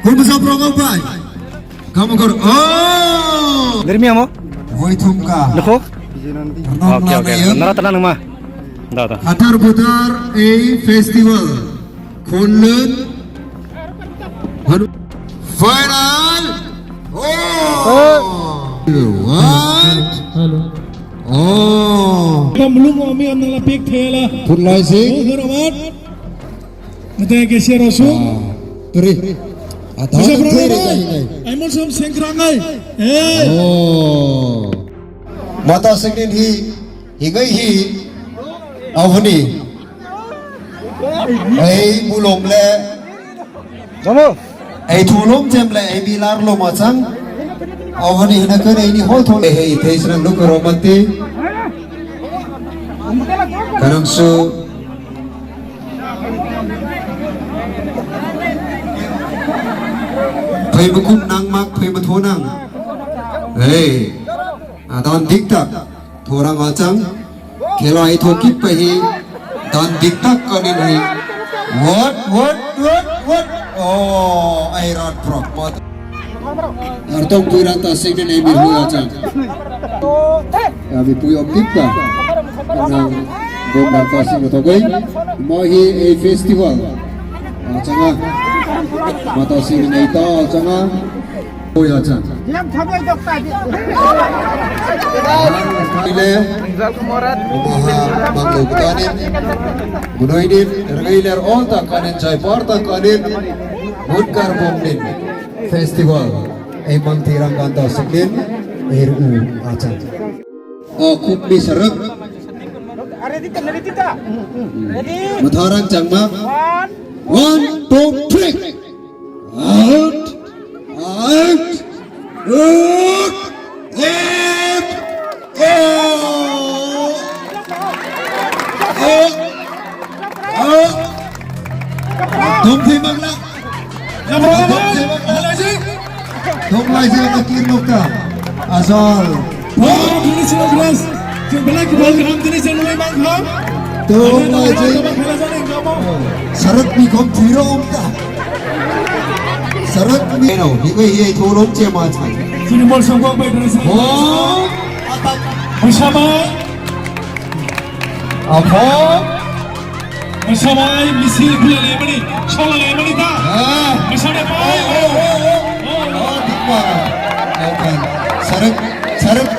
คุณผู้ชมร้องเอาไปkamu kor oh Dari mo? Woi thumka Loko? Oke oke. Nara tenang mah. Dah. Hatar putar festival Kunlun final oh what oh belum kami ambil pik thela Pulai sing Haramat Nanti geser osum Teri Bisa berapa? Aimon som sengkrangai oh Mata singin higai hi Avani mulom le Kamu? Tulom jem le bilar lo macang Avani hina kene ini hol thole teisran lo romati Kanang su Phai bukum nang mak phai batho nang Don diktak Thorang macang Kelo ai thokip pe hi Don diktak kanin hi What Oh ai rot prok pot Artong puiranta segden ai bir hui acang Abi pui optik ka Nang Bomba kasih thogoi Mohi a festival Acanga Mata segden ai ta acanga Hui acang Ile Banglo Butanin Bunoidin Ergailer Olta Kanin Jai Parta Kanin Mutkar Bomnin Festival Emang Tirang Kanta Siklin RU Acang Kupli Serek Matharang Cangmak 1, 2, 3 Out Tum thi mang lắc Tum lai sih nakir nukta Azal Tum lai sih Syarat mi kom thiro umta Syarat mi Hingga hiya thulom cie macam Sini bol songkong baik dari sana Oh Bersama Apa Bersama misil pula lemani Shola lemani tak Bersama pai Oh Dikma Syarat